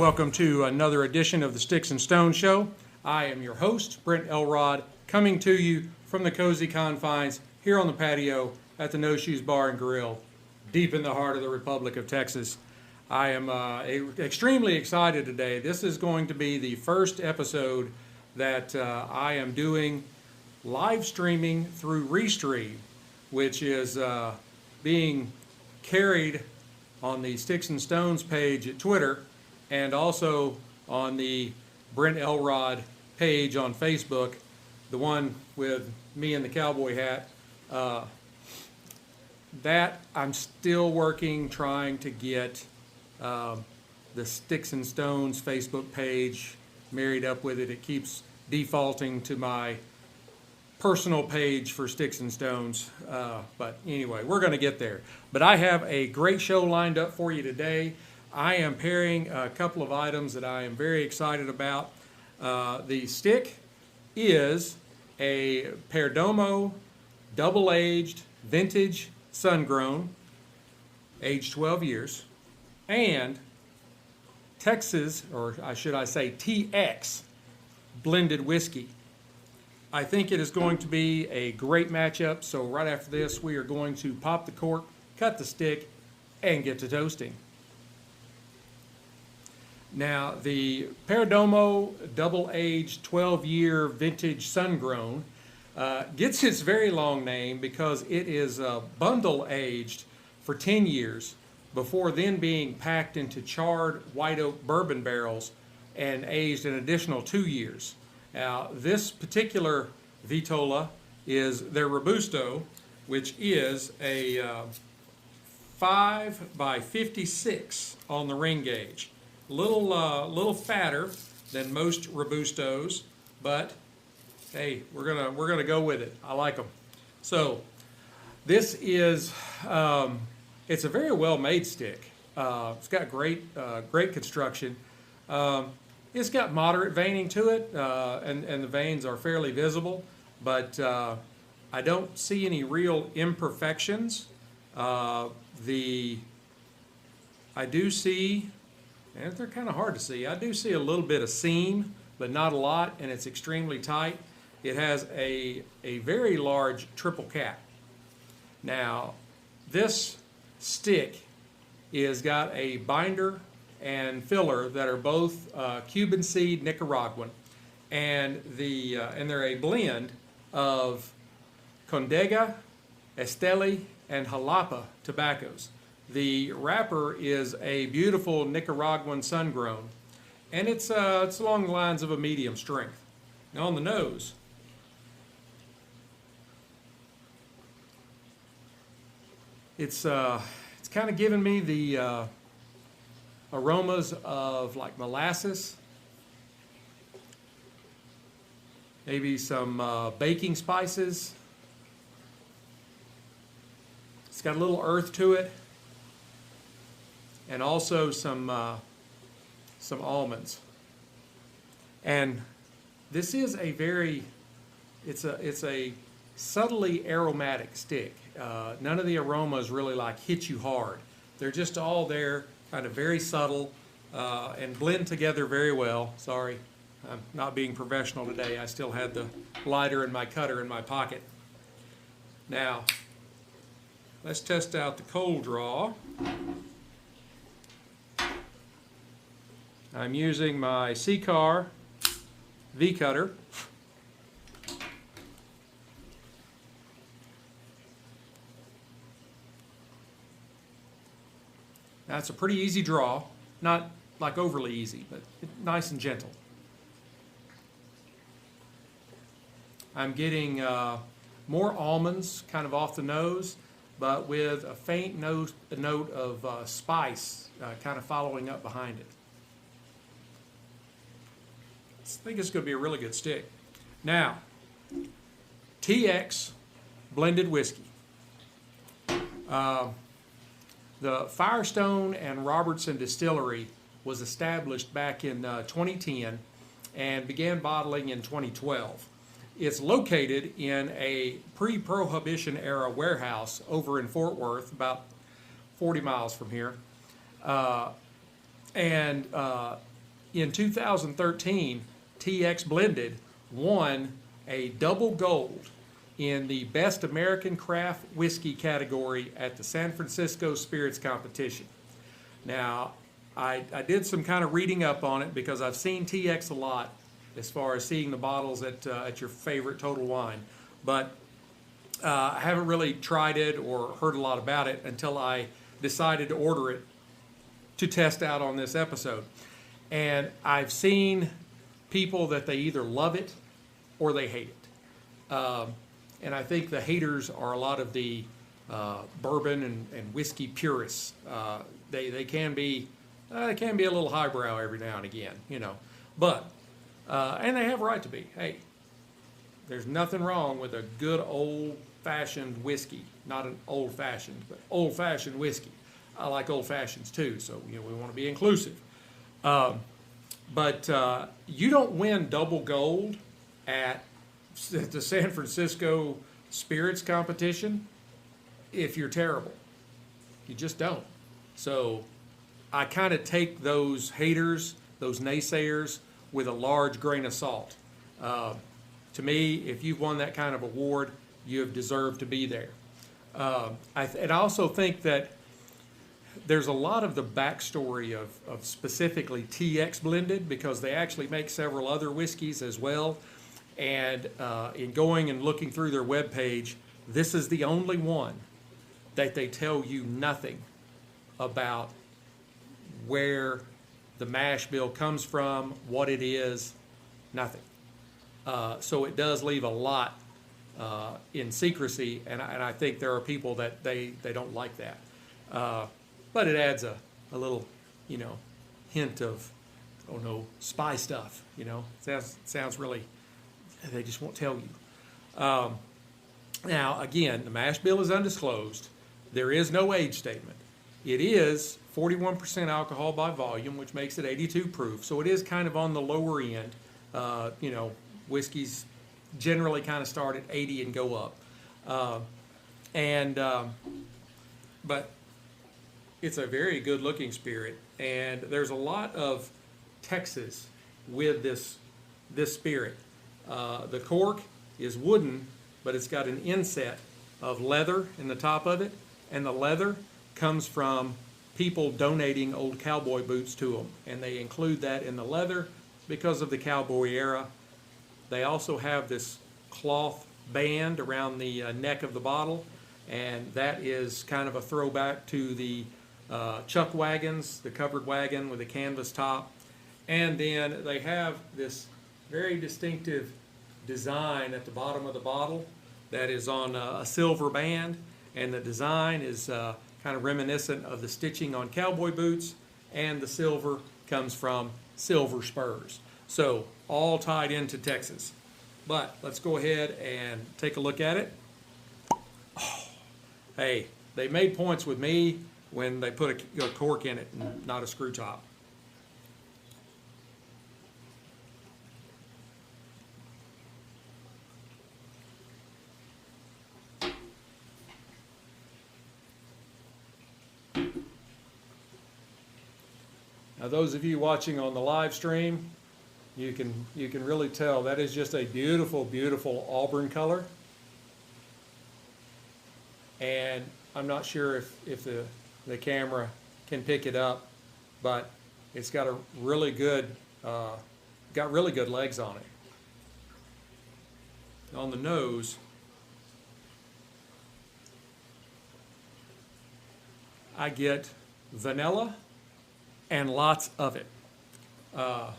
Welcome to another edition of the Sticks-n-Stonez Show. I am your host, Brent Elrod, coming to you from the cozy confines here on the patio at the No Shoes Bar and Grill, deep in the heart of the Republic of Texas. I am extremely excited today. This is going to be the first episode that I am doing live streaming through Restream, which is being carried on the Sticks-n-Stonez page at Twitter and also on the Brent Elrod page on Facebook, the one with me in the cowboy hat. That I'm still working, trying to get the Sticks-n-Stonez Facebook page married up with it. It keeps defaulting to my personal page for Sticks-n-Stonez, but anyway, we're going to get there. But I have a great show lined up for you today. I am pairing a couple of items that I am very excited about. The stick is a Perdomo double-aged vintage sun-grown, aged 12 years, and Texas, or should I say TX, blended whiskey. I think it is going to be a great matchup, so right after this we are going to pop the cork, cut the stick, and get to toasting. Now, the Perdomo double-aged 12-year vintage sun-grown gets its very long name because it is bundle-aged for 10 years before then being packed into charred white oak bourbon barrels and aged an additional 2 years. Now, this particular Vitola is their Robusto, which is a 5 by 56 on the ring gauge. Little fatter than most Robustos, but hey, we're gonna go with it. I like them. So this is it's a very well made stick. It's got great construction. It's got moderate veining to it, and the veins are fairly visible, but I don't see any real imperfections. I do see, and they're kind of hard to see, I do see a little bit of seam, but not a lot, and it's extremely tight. It has a very large triple cap. Now, this stick is got a binder and filler that are both Cuban seed Nicaraguan, and they're a blend of Condega, Esteli, and Jalapa tobaccos. The wrapper is a beautiful Nicaraguan sun-grown, and it's along the lines of a medium strength. Now on the nose, it's kind of giving me the aromas of like molasses, maybe some baking spices. It's got a little earth to it, and also some almonds. And this is it's a subtly aromatic stick. None of the aromas really like hit you hard. They're just all there, kind of very subtle, and blend together very well. Sorry, I'm not being professional today. I still had the lighter and my cutter in my pocket. Now, let's test out the cold draw. I'm using my C-Car V-Cutter. Now, it's a pretty easy draw, not like overly easy, but nice and gentle. I'm getting more almonds kind of off the nose, but with a faint note of spice kind of following up behind it. I think it's going to be a really good stick. Now, TX blended whiskey. The Firestone and Robertson Distillery was established back in 2010 and began bottling in 2012. It's located in a pre-Prohibition era warehouse over in Fort Worth, about 40 miles from here. And in 2013, TX Blended won a double gold in the Best American Craft Whiskey category at the San Francisco Spirits Competition. Now, I did some kind of reading up on it because I've seen TX a lot as far as seeing the bottles at your favorite Total Wine, but I haven't really tried it or heard a lot about it until I decided to order it to test out on this episode. And I've seen people that they either love it or they hate it. And I think the haters are a lot of the bourbon and whiskey purists. They can be a little highbrow every now and again, you know. But and they have a right to be. Hey, there's nothing wrong with a good old-fashioned whiskey. Not an old-fashioned, but old-fashioned whiskey. I like old fashions too, so you know we want to be inclusive. But you don't win double gold at the San Francisco Spirits Competition if you're terrible. You just don't. So I kind of take those haters, those naysayers, with a large grain of salt. To me, if you've won that kind of award, you have deserved to be there. And I also think that there's a lot of the backstory of specifically TX Blended, because they actually make several other whiskeys as well. And in going and looking through their webpage, this is the only one that they tell you nothing about where the mash bill comes from, what it is, nothing. So it does leave a lot in secrecy, and I think there are people that they don't like that. But it adds a little, you know, hint of, oh no, spy stuff, you know. Sounds really, they just won't tell you. Now, again, the mash bill is undisclosed. There is no age statement. It is 41% alcohol by volume, which makes it 82 proof. So it is kind of on the lower end. You know, whiskeys generally kind of start at 80 and go up. But it's a very good looking spirit, and there's a lot of Texas with this spirit. The cork is wooden, but it's got an inset of leather in the top of it, and the leather comes from people donating old cowboy boots to them, and they include that in the leather because of the cowboy era. They also have this cloth band around the neck of the bottle, and that is kind of a throwback to the chuck wagons, the covered wagon with a canvas top. And then they have this very distinctive design at the bottom of the bottle that is on a silver band, and the design is kind of reminiscent of the stitching on cowboy boots, and the silver comes from silver spurs. So all tied into Texas. But let's go ahead and take a look at it. Oh, hey, they made points with me when they put a cork in it and not a screw top. Now, those of you watching on the live stream, you can really tell that is just a beautiful, beautiful auburn color. And I'm not sure if the camera can pick it up, but it's got a really good, got really good legs on it. On the nose, I get vanilla and lots of it. I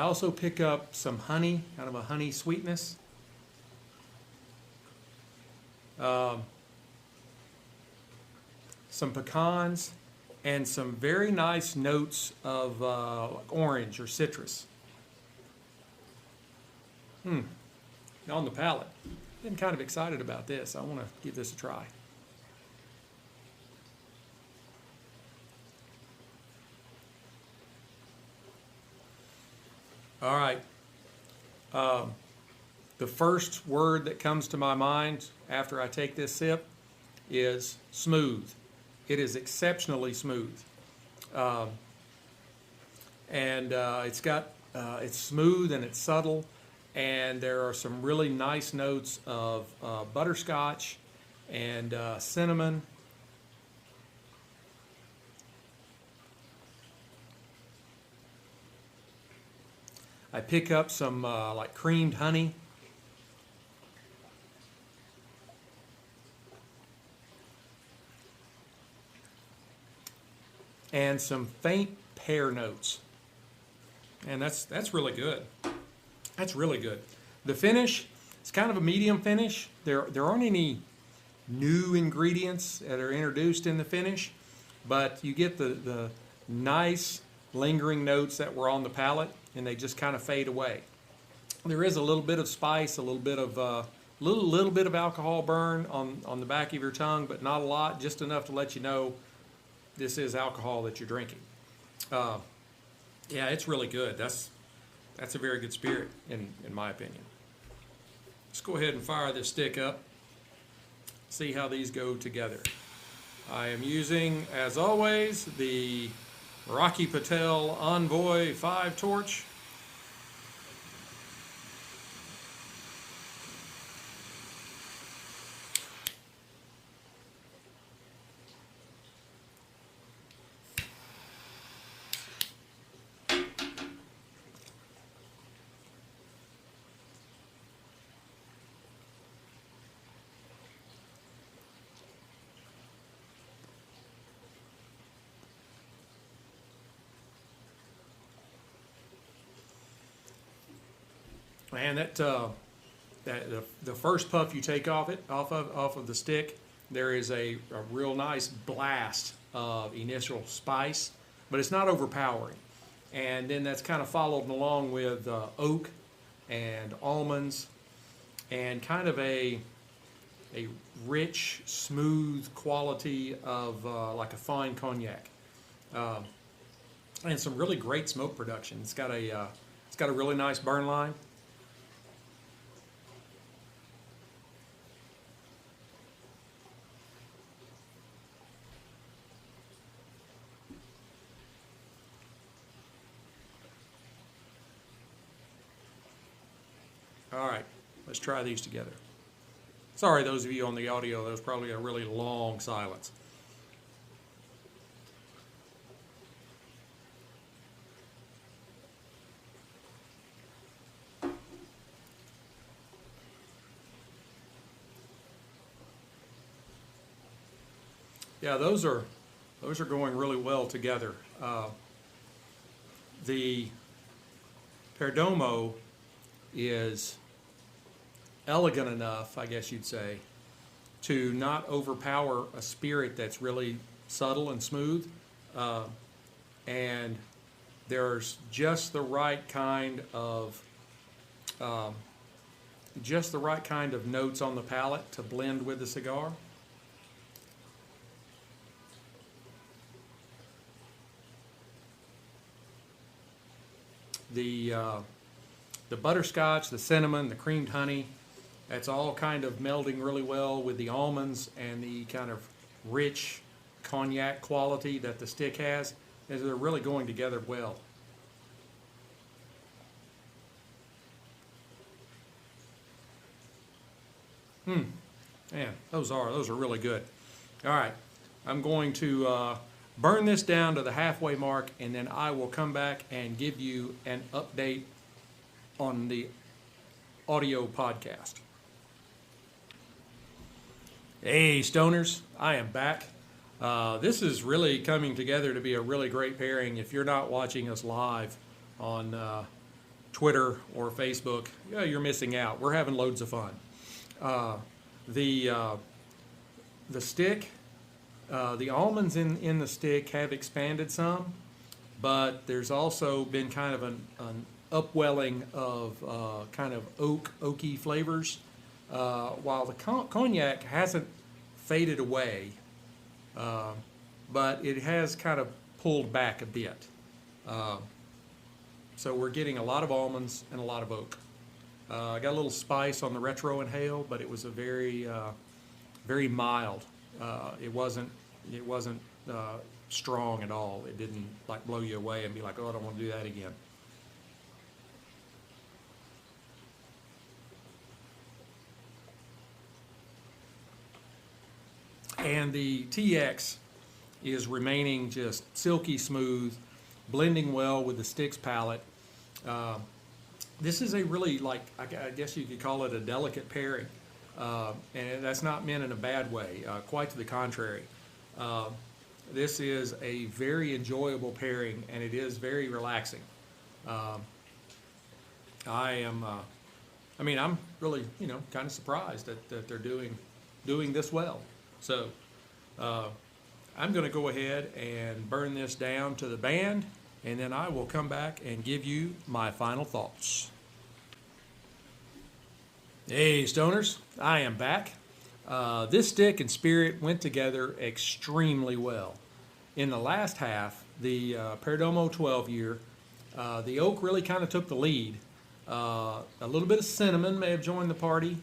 also pick up some honey, kind of a honey sweetness. Some pecans, and some very nice notes of orange or citrus. On the palate. Been kind of excited about this. I want to give this a try. All right. The first word that comes to my mind after I take this sip is smooth. It is exceptionally smooth. And it's smooth and it's subtle, and there are some really nice notes of butterscotch and cinnamon. I pick up some like creamed honey. And some faint pear notes. And that's really good. That's really good. The finish, it's kind of a medium finish. There aren't any new ingredients that are introduced in the finish, but you get the nice lingering notes that were on the palate, and they just kind of fade away. There is a little bit of spice, a little bit of little bit of alcohol burn on the back of your tongue, but not a lot, just enough to let you know this is alcohol that you're drinking. Yeah, it's really good. That's a very good spirit in my opinion. Let's go ahead and fire this stick up. See how these go together. I am using, as always, the Rocky Patel Envoy 5 torch. Man, the first puff you take off of the stick, there is a real nice blast of initial spice, but it's not overpowering. And then that's kind of followed along with oak and almonds and kind of a rich, smooth quality of like a fine cognac, and some really great smoke production. It's got a really nice burn line. All right, let's try these together. Sorry, those of you on the audio, that was probably a really long silence. Yeah, those are going really well together. The Perdomo is elegant enough, I guess you'd say, to not overpower a spirit that's really subtle and smooth, and there's just the right kind of notes on the palate to blend with the cigar. The butterscotch, the cinnamon, the creamed honey, that's all kind of melding really well with the almonds and the kind of rich cognac quality that the stick has, as they're really going together well. Man, those are really good. All right, I'm going to burn this down to the halfway mark, and then I will come back and give you an update on the audio podcast. Hey, Stoners, I am back. This is really coming together to be a really great pairing. If you're not watching us live on Twitter or Facebook, yeah, you're missing out. We're having loads of fun. The stick, the almonds in the stick have expanded some, but there's also been kind of an upwelling of kind of oaky flavors, while the cognac hasn't faded away, but it has kind of pulled back a bit. So we're getting a lot of almonds and a lot of oak. I got a little spice on the retro inhale, but it was a very mild. It wasn't strong at all. It didn't like blow you away and be like, oh, I don't want to do that again. And the TX is remaining just silky smooth, blending well with the Sticks palette. This is a really, like, I guess you could call it a delicate pairing. And that's not meant in a bad way, quite to the contrary. This is a very enjoyable pairing, and it is very relaxing. I'm really, kind of surprised that they're doing this well. So I'm going to go ahead and burn this down to the band, and then I will come back and give you my final thoughts. Hey, Stoners, I am back. This stick and spirit went together extremely well. In the last half, the Perdomo 12 year, the oak really kind of took the lead. A little bit of cinnamon may have joined the party.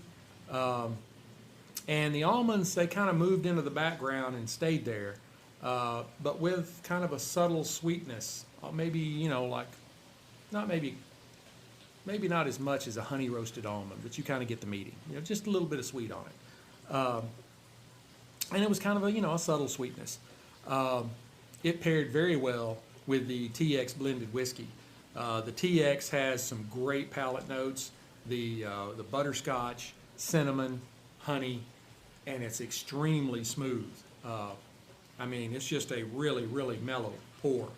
And the almonds, they kind of moved into the background and stayed there, but with kind of a subtle sweetness. Maybe, maybe not as much as a honey roasted almond, but you kind of get the meaning. Just a little bit of sweet on it. And it was kind of a subtle sweetness. It paired very well with the TX blended whiskey. The TX has some great palate notes. The butterscotch, cinnamon, honey, and it's extremely smooth. It's just a really, really mellow pour.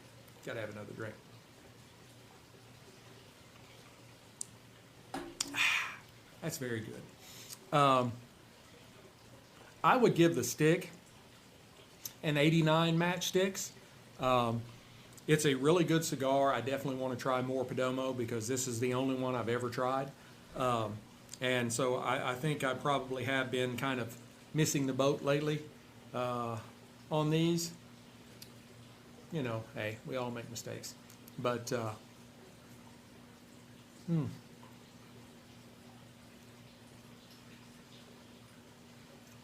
Gotta have another drink. That's very good. I would give the stick an 89 matchsticks. It's a really good cigar. I definitely want to try more Perdomo because this is the only one I've ever tried. And so I think I probably have been kind of missing the boat lately on these. Hey, we all make mistakes. But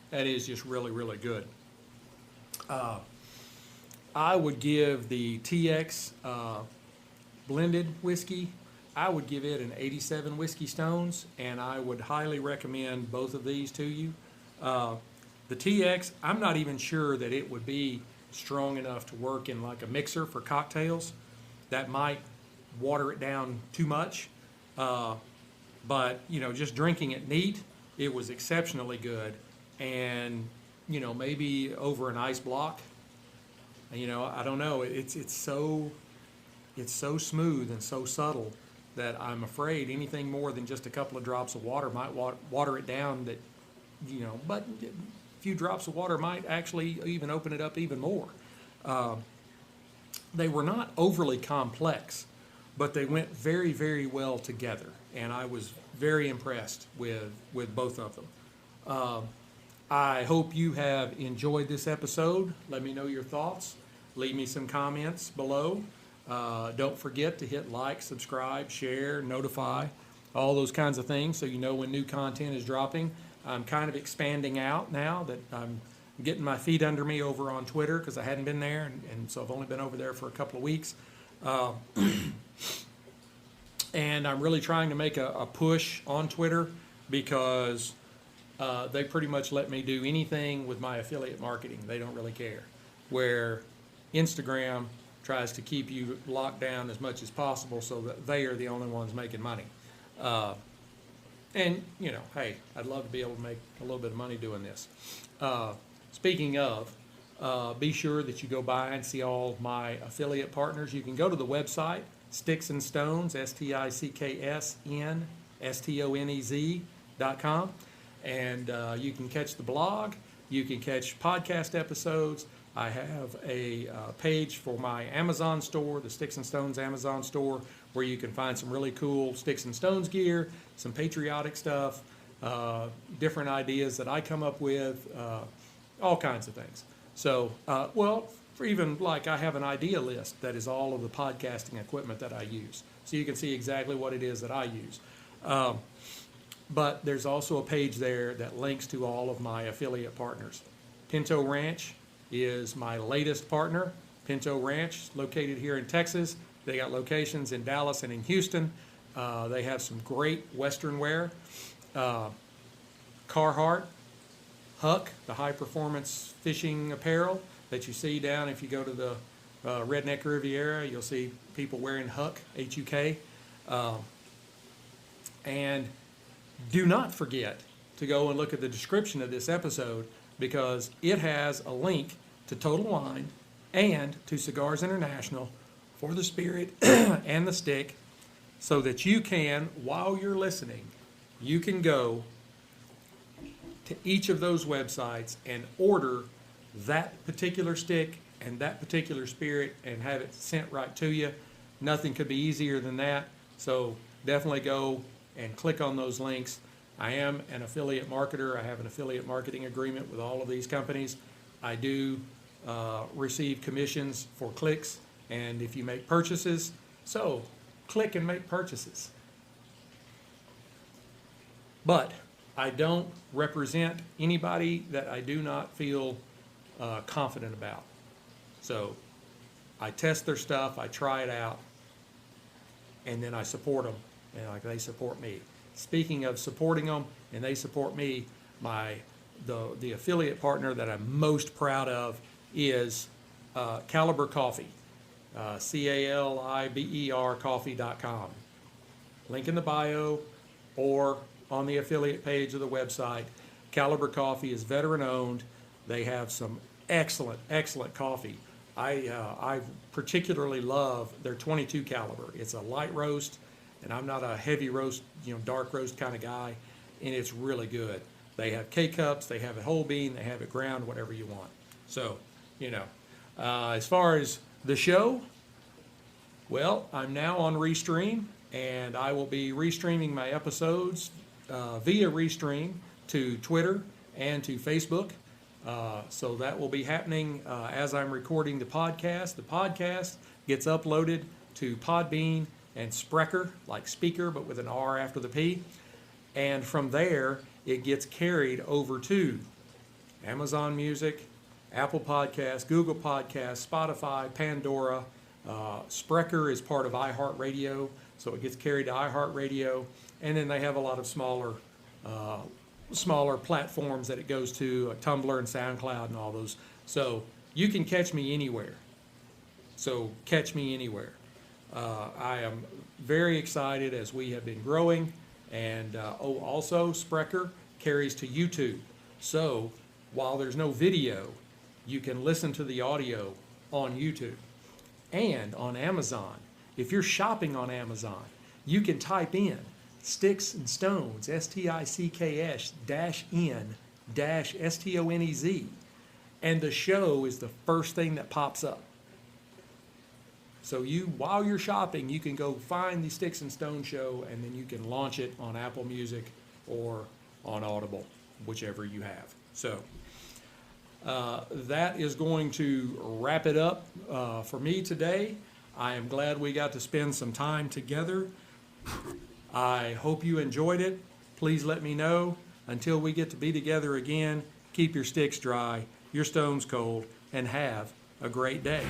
that is just really, really good. I would give the TX blended whiskey, I would give it an 87 Whiskey Stones, and I would highly recommend both of these to you. The TX, I'm not even sure that it would be strong enough to work in like a mixer for cocktails. That might water it down too much. But, just drinking it neat, it was exceptionally good. And, maybe over an ice block, I don't know. It's so smooth and so subtle that I'm afraid anything more than just a couple of drops of water might water it down. But a few drops of water might actually even open it up even more. They were not overly complex, but they went very, very well together, and I was very impressed with both of them. I hope you have enjoyed this episode. Let me know your thoughts. Leave me some comments below. Don't forget to hit like, subscribe, share, notify, all those kinds of things so you know when new content is dropping. I'm kind of expanding out now that I'm getting my feet under me over on Twitter because I hadn't been there, and so I've only been over there for a couple of weeks. And I'm really trying to make a push on Twitter because they pretty much let me do anything with my affiliate marketing. They don't really care. Where Instagram tries to keep you locked down as much as possible so that they are the only ones making money. And, hey, I'd love to be able to make a little bit of money doing this. Speaking of, be sure that you go by and see all my affiliate partners. You can go to the website, Sticks-n-Stonez, Sticksnstonez.com, and you can catch the blog. You can catch podcast episodes. I have a page for my Amazon store, the Sticks-n-Stonez Amazon store, where you can find some really cool Sticks-n-Stonez gear, some patriotic stuff, different ideas that I come up with, all kinds of things. So, for even like I have an idea list that is all of the podcasting equipment that I use. So you can see exactly what it is that I use. But there's also a page there that links to all of my affiliate partners. Pinto Ranch is my latest partner. Pinto Ranch, located here in Texas. They got locations in Dallas and in Houston. They have some great Western wear. Carhartt, Huck, the high-performance fishing apparel that you see down if you go to the Redneck Riviera. You'll see people wearing Huck, H-U-K. And do not forget to go and look at the description of this episode, because it has a link to Total Wine and to Cigars International for the Spirit and the Stick, so that you can, while you're listening, you can go to each of those websites and order that particular stick and that particular spirit and have it sent right to you. Nothing could be easier than that. So definitely go and click on those links. I am an affiliate marketer. I have an affiliate marketing agreement with all of these companies. I do receive commissions for clicks and if you make purchases. So click and make purchases. But I don't represent anybody that I do not feel confident about. So I test their stuff, I try it out, and then I support them, and like they support me. Speaking of supporting them and they support me, the affiliate partner that I'm most proud of is Caliber Coffee, CALIBER coffee.com. Link in the bio or on the affiliate page of the website. Caliber Coffee is veteran owned. They have some excellent coffee. I particularly love their 22 caliber. It's a light roast, and I'm not a heavy roast, dark roast kind of guy, and it's really good. They have K-cups, they have it whole bean, they have it ground, whatever you want. So, as far as the show, well, I'm now on Restream, and I will be restreaming my episodes via Restream to Twitter and to Facebook. So that will be happening as I'm recording the podcast. The podcast gets uploaded to Podbean and Sprecher, like speaker, but with an R after the P. And from there, it gets carried over to Amazon Music, Apple Podcasts, Google Podcasts, Spotify, Pandora. Sprecher is part of iHeartRadio, so it gets carried to iHeartRadio. And then they have a lot of smaller platforms that it goes to, Tumblr and SoundCloud and all those. So you can catch me anywhere. So catch me anywhere. I am very excited as we have been growing. And also Sprecher carries to YouTube. So while there's no video, you can listen to the audio on YouTube and on Amazon. If you're shopping on Amazon, you can type in Sticks-n-Stonez, STICKS-N-STONEZ, and the show is the first thing that pops up. So while you're shopping, you can go find the Sticks-n-Stone show, and then you can launch it on Apple Music or on Audible, whichever you have. So that is going to wrap it up for me today. I am glad we got to spend some time together. I hope you enjoyed it. Please let me know. Until we get to be together again, keep your sticks dry, your stones cold, and have a great day.